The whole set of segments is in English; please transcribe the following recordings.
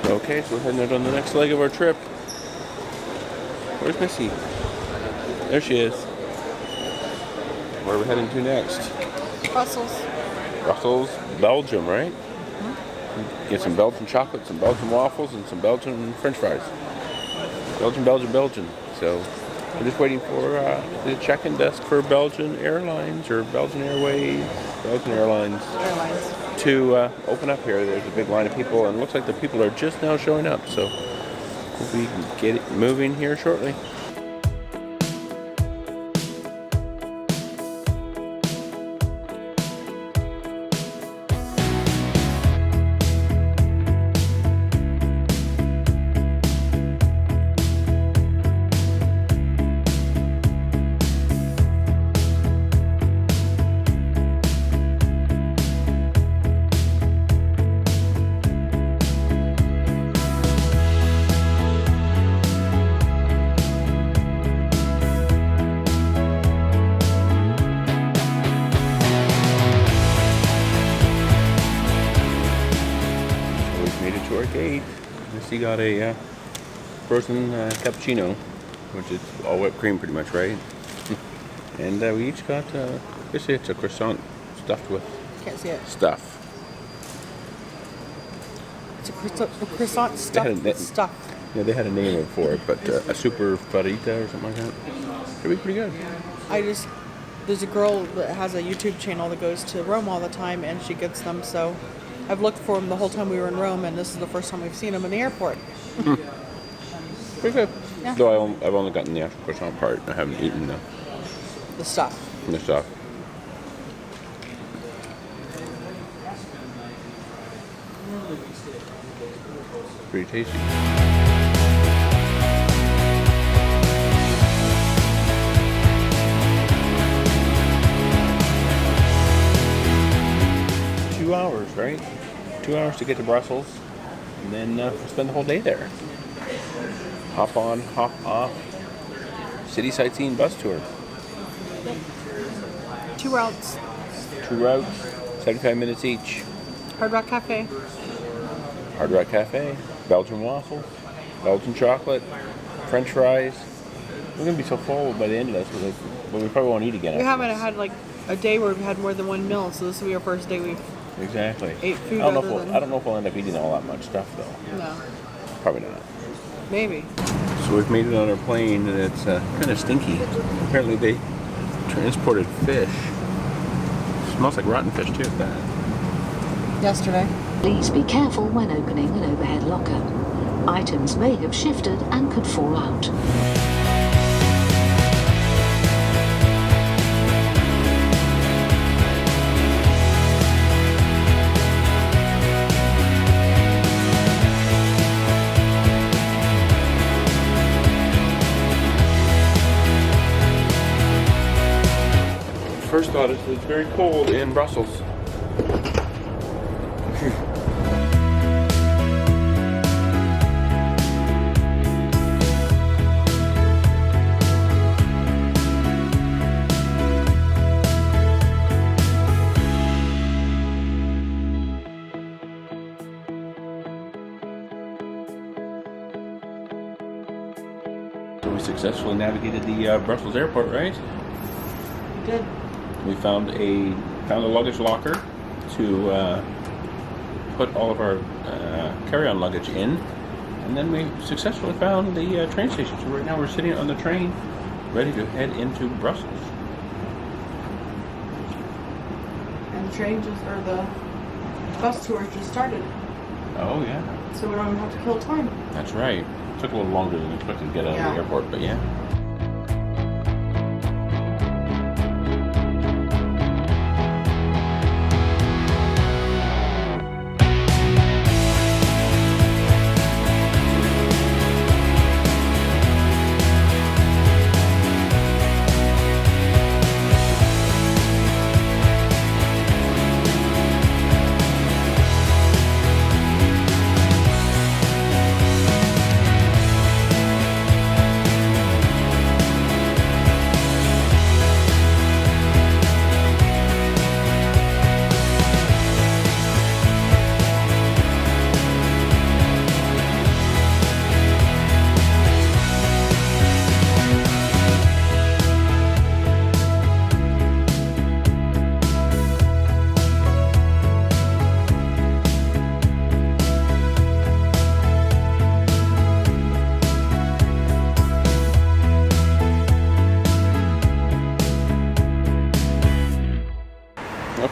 Okay, so we're heading out on the next leg of our trip. Where's Missy? There she is. Where are we heading to next? Brussels. Brussels, Belgium, right? Mm-hmm. Get some Belgian chocolate, some Belgian waffles, and some Belgian French fries. Belgian. So we're just waiting for the check-in desk for Belgian Airlines or Belgian Airways, Belgian Airlines to open up here. There's a big line of people, and it looks like the people are just now showing up. So we'll be getting moving here shortly. To our gate. Missy got a frozen cappuccino, which is all whipped cream pretty much, right? And we each got, basically it's a croissant stuffed with stuff. It's a croissant stuffed with stuff. Yeah, they had a name for it, but a super farita or something like that. It'd be pretty good. There's a girl that has a YouTube channel that goes to Rome all the time, and she gets them, so I've looked for them the whole time we were in Rome, and this is the first time we've seen them in the airport. Pretty good. Yeah. Though I've only gotten the actual croissant part. I haven't eaten the stuff. The stuff. Pretty tasty. Hours, right? 2 hours to get to Brussels, and then we'll spend the whole day there. Hop on, hop off. City sightseeing bus tour. 2 routes. 75 minutes each. Hard Rock Cafe. Belgian waffles, Belgian chocolate, French fries. We're gonna be so full by the end of this, but we probably won't eat again. We haven't had like a day where we've had more than one meal, so this will be our first day we've ate food. I don't know if we'll end up eating all that much stuff though. No. Probably not. Maybe. So we've made it on our plane, and it's kind of stinky. Apparently they transported fish. It smells like rotten fish too. Yesterday. Please be careful when opening an overhead locker. Items may have shifted and could fall out. First thought is it's very cold in Brussels. We successfully navigated the Brussels airport, right? We did. We found a luggage locker to put all of our carry-on luggage in, and then we successfully found the train station. So right now we're sitting on the train, ready to head into Brussels. And the bus tour just started. Oh yeah. So we don't even have to kill time. That's right. It took a little longer than expected to get out of the airport, but yeah.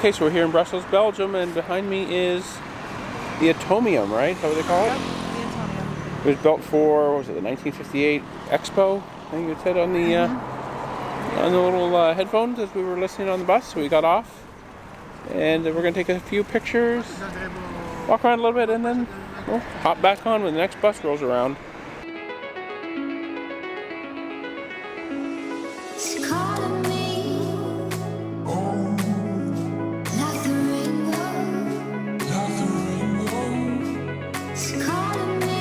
Okay, so we're here in Brussels, Belgium, and behind me is the Atomium, right? Is that what they call Yep, it? the Antonio. It was built for, what was it, the 1958 Expo? I think it said on the little headphones as we were listening on the bus. So we got off, and we're going to take a few pictures, walk around a little bit, and then we'll hop back on when the next bus rolls around. It's calling me, like the rainbow. It's calling me,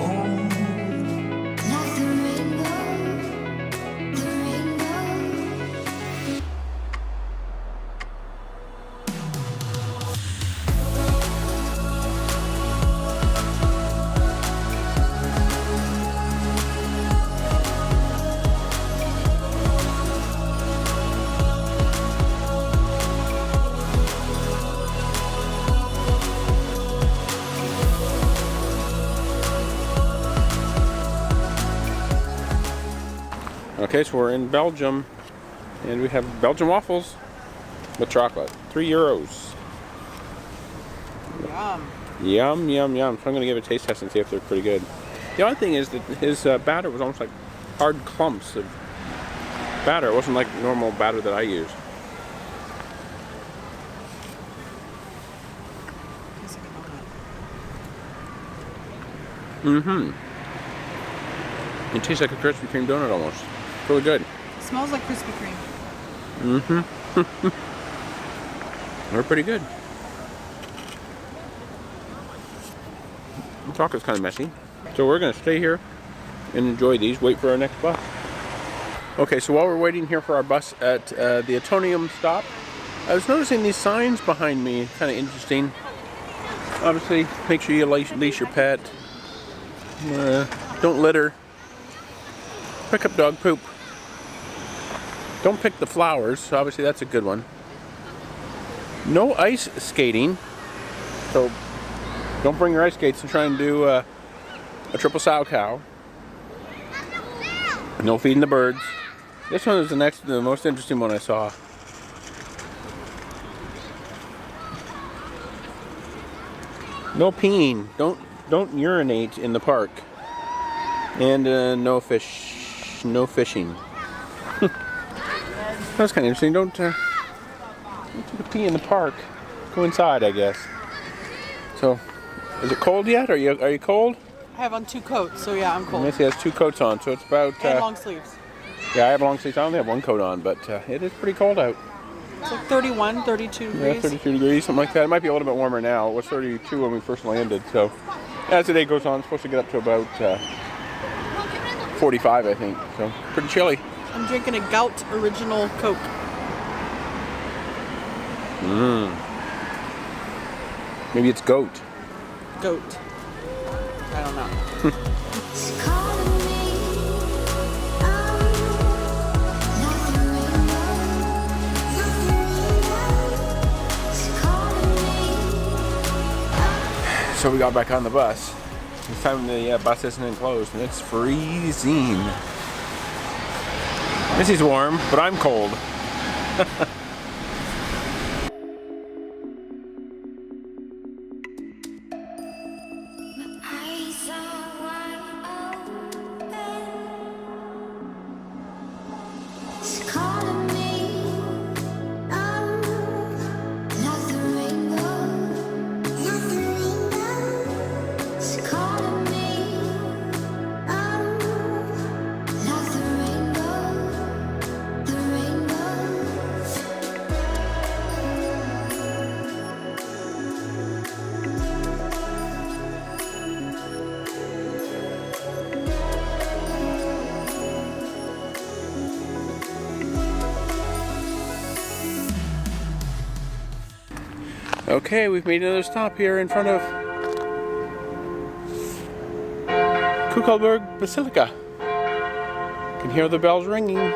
like the rainbow, the rainbow. Okay, so we're in Belgium, and we have Belgian waffles with chocolate. €3. Yum. Yum, yum, yum. So I'm going to give it a taste test and see if they're pretty good. The only thing is that his batter was almost like hard clumps of batter. It wasn't like normal batter that I use. Tastes like a donut. It tastes like a Krispy Kreme donut almost. Really good. It smells like Krispy Kreme. They're pretty good. The chocolate's kind of messy. So we're going to stay here and enjoy these, wait for our next bus. Okay, so while we're waiting here for our bus at the Atomium stop, I was noticing these signs behind me, kind of interesting. Obviously, make sure you leash your pet. Don't litter. Pick up dog poop. Don't pick the flowers, obviously that's a good one. No ice skating, so don't bring your ice skates and try and do a triple sow cow. No feeding the birds. This one is the most interesting one I saw. No peeing. Don't urinate in the park. And no fishing. That's kind of interesting. Don't take a pee in the park. Go inside, I guess. So, is it cold yet? Are you cold? I have on 2 coats, so yeah, I'm cold. Missy has 2 coats on, so it's about. And long sleeves. Yeah, I have long sleeves. I only have 1 coat on, but it is pretty cold out. It's like 31, 32 degrees. Yeah, 32 degrees, something like that. It might be a little bit warmer now. It was 32 when we first landed. So, as the day goes on, it's supposed to get up to about 45, I think. So, pretty chilly. I'm drinking a Gout Original Coke. Maybe it's goat. Goat. I don't know. It's calling me, like the rainbow. It's calling me. So we got back on the bus. This time the bus isn't enclosed and it's freezing. Missy's warm, but I'm cold. Eyes are wide open. It's calling me, like the rainbow. It's calling me, like the rainbow, the rainbow. Okay, we've made another stop here in front of Kuckelberg Basilica. You can hear the bells ringing.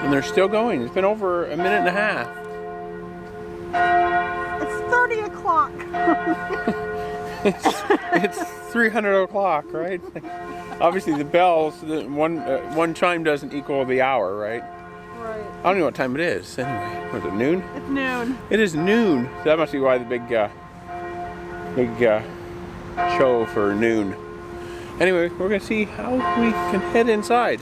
And they're still going. It's been over a minute and a half. It's 30 o'clock. It's 300 o'clock, right? Obviously the bells, one chime doesn't equal the hour, right? Right. I don't know what time it is. Anyway, was it noon? It's noon. It is noon. So that must be why the big show for noon. Anyway, we're gonna see how we can head inside.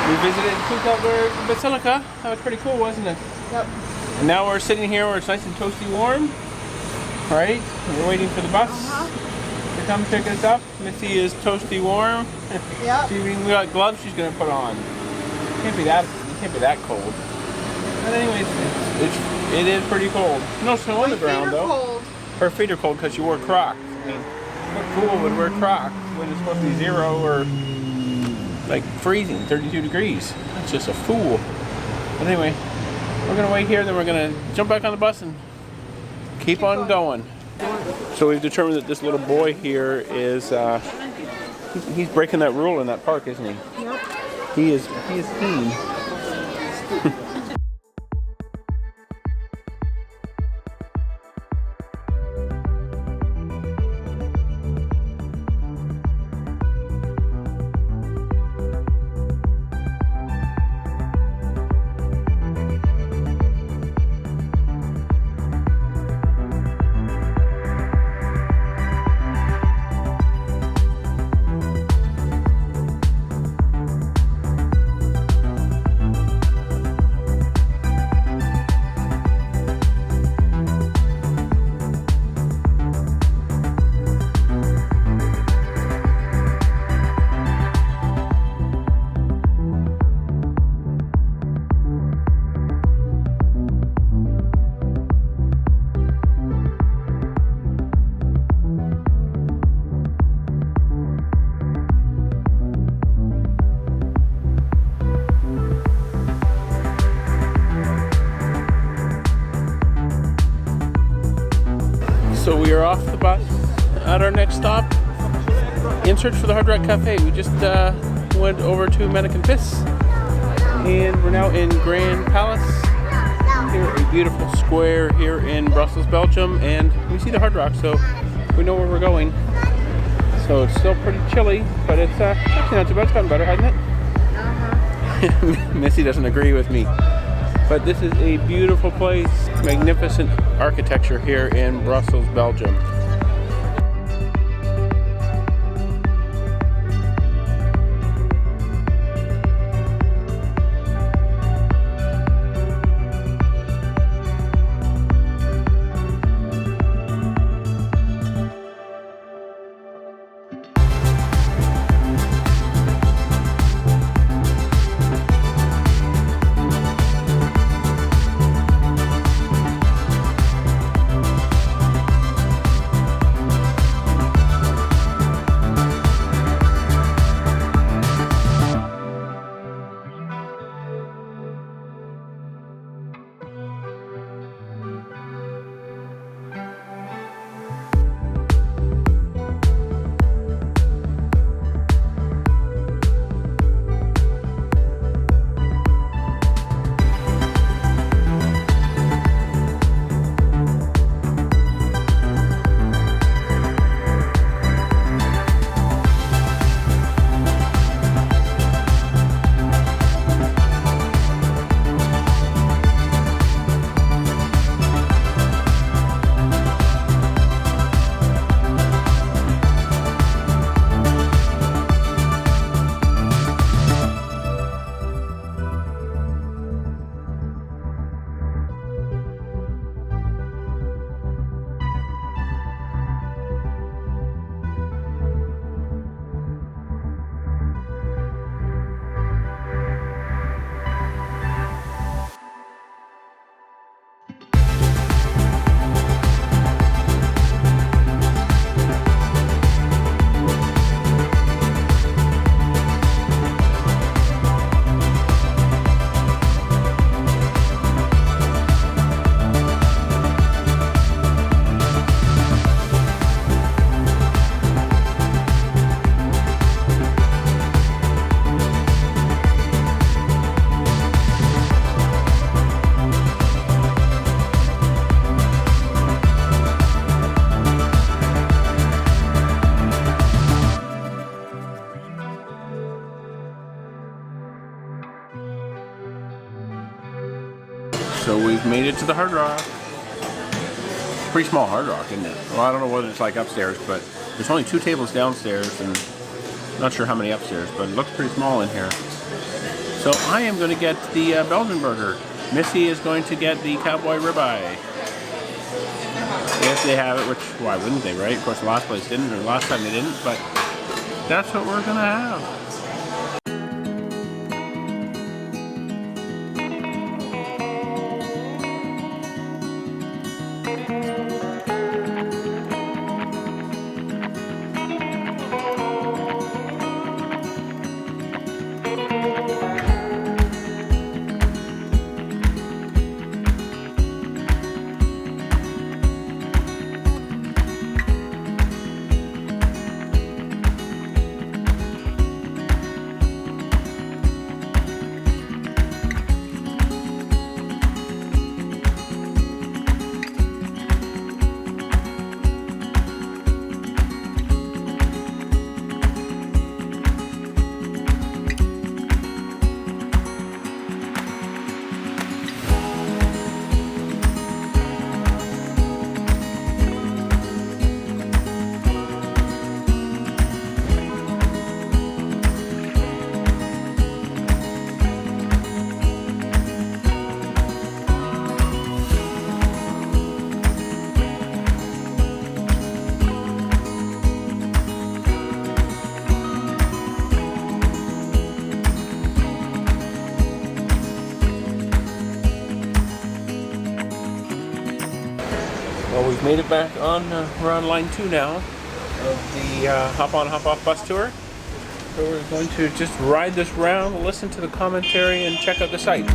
We visited the Basilica. That was pretty cool, wasn't it? Yep. And now we're sitting here where it's nice and toasty warm. Right? We're waiting for the bus to come pick us up. Missy is toasty warm. Yep. We got gloves she's gonna put on. Can't be that cold. But anyways, it is pretty cold. No snow on the ground though. Cold. Her feet are cold because she wore Crocs. I mean, what fool would wear Crocs when it's supposed to be 0 or like freezing, 32 degrees? That's just a fool. But anyway, we're gonna wait here, then we're gonna jump back on the bus and keep on going. So we've determined that this little boy here is he's breaking that rule in that park, isn't he? Yep. He is keen. So we are off the bus at our next stop in search for the Hard Rock Cafe. We just went over to Mannequin Piss and we're now in Grand Palace. Here, a beautiful square here in Brussels, Belgium, and we see the Hard Rock, so we know where we're going. So it's still pretty chilly, but it's actually not too bad. It's gotten better, hasn't it? Missy doesn't agree with me. But this is a beautiful place, magnificent architecture here in Brussels, Belgium. So we've made it to the Hard Rock. Pretty small Hard Rock, isn't it? Well, I don't know what it's like upstairs, but there's only 2 tables downstairs and not sure how many upstairs, but it looks pretty small in here. So I am going to get the Belgian burger. Missy is going to get the cowboy ribeye. If they have it, which, why wouldn't they, right? Of course, the last place didn't, or the last time they didn't, but that's what we're going to have. Well, we've made it back on, we're on line 2 now of the hop on, hop off bus tour. So we're going to just ride this round, listen to the commentary, and check out the site.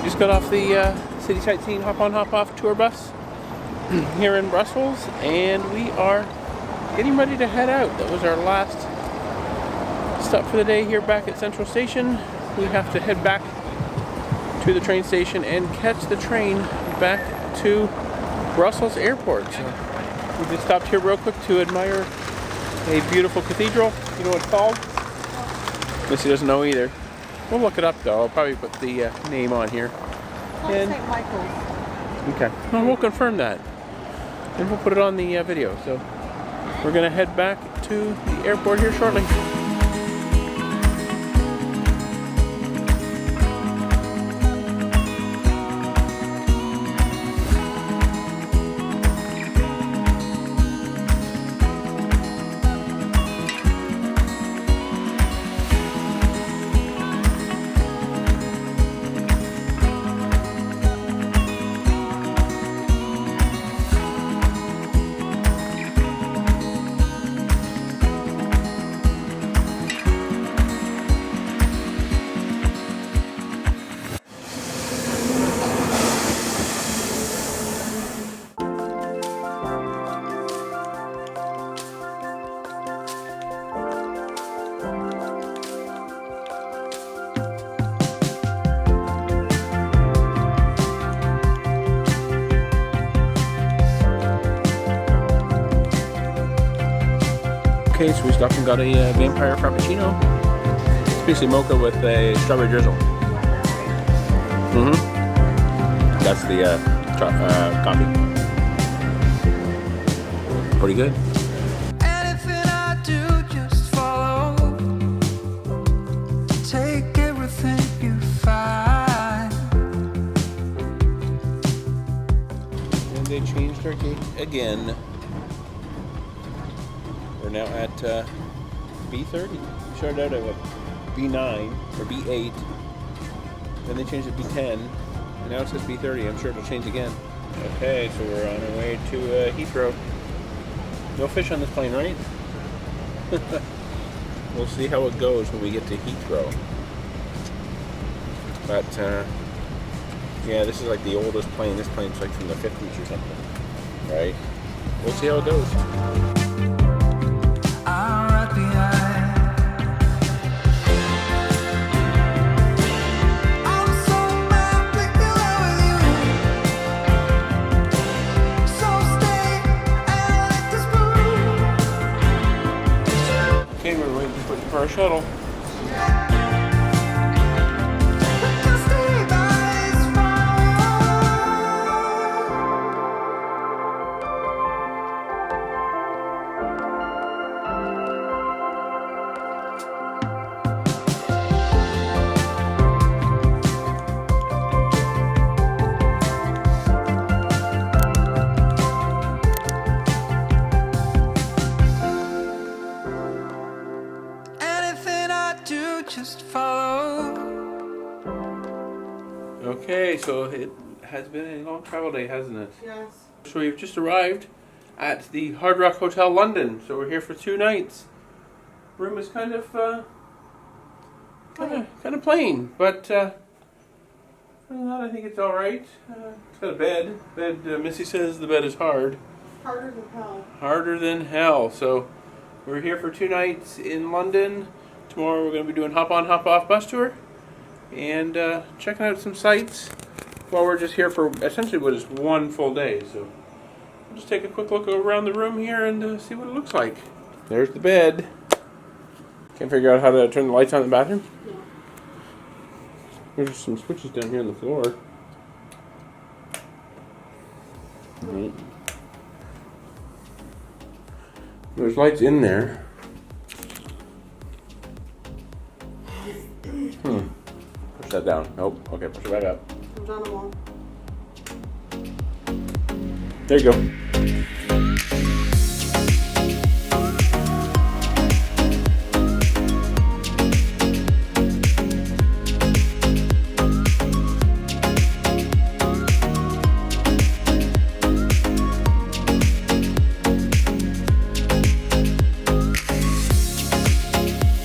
Just got off the city sightseeing hop on hop off tour bus here in Brussels, and we are getting ready to head out. That was our last stop for the day here back at Central Station. We have to head back to the train station and catch the train back to Brussels Airport. So we just stopped here real quick to admire a beautiful cathedral. You know what it's called? Missy doesn't know either. We'll look it up though. I'll probably put the name on here. St. Michael's. Okay. Well, we'll confirm that. And we'll put it on the video. So we're going to head back to the airport here shortly. Okay, so we stopped and got a vampire frappuccino. It's basically mocha with a strawberry drizzle. That's the coffee. Pretty good. Anything I do, just follow. Take everything you find. And they changed our gate again. We're now at B30. We started out at B9 or B8. Then they changed it to B10. And now it says B30. I'm sure it'll change again. Okay, so we're on our way to Heathrow. No fish on this plane, right? We'll see how it goes when we get to Heathrow. But Yeah, this is like the oldest plane. This plane's like from the 50s or something, right? We'll see how it goes. I'm right behind. I'm so madly in love with you. So stay and let this move. Okay, we're waiting for our shuttle. Just stay by this fire. Anything I do, just follow. Okay, so it has been a long travel day, hasn't it? Yes. So we've just arrived at the Hard Rock Hotel London. So we're here for 2 nights. Room is kind of plain, but other than that, I think it's all right. It's got a bed. Missy says the bed is hard. Harder than hell. Harder than hell. So we're here for 2 nights in London. Tomorrow we're going to be doing hop-on, hop-off bus tour and checking out some sights while we're just here for essentially what is 1 full day. So we'll just take a quick look around the room here and see what it looks like. There's the bed. Can't figure out how to turn the lights on in the bathroom? No. There's some switches down here on the floor. Right. There's lights in there. Push that down. Nope. Okay, push it back up. I've done them all. There you go.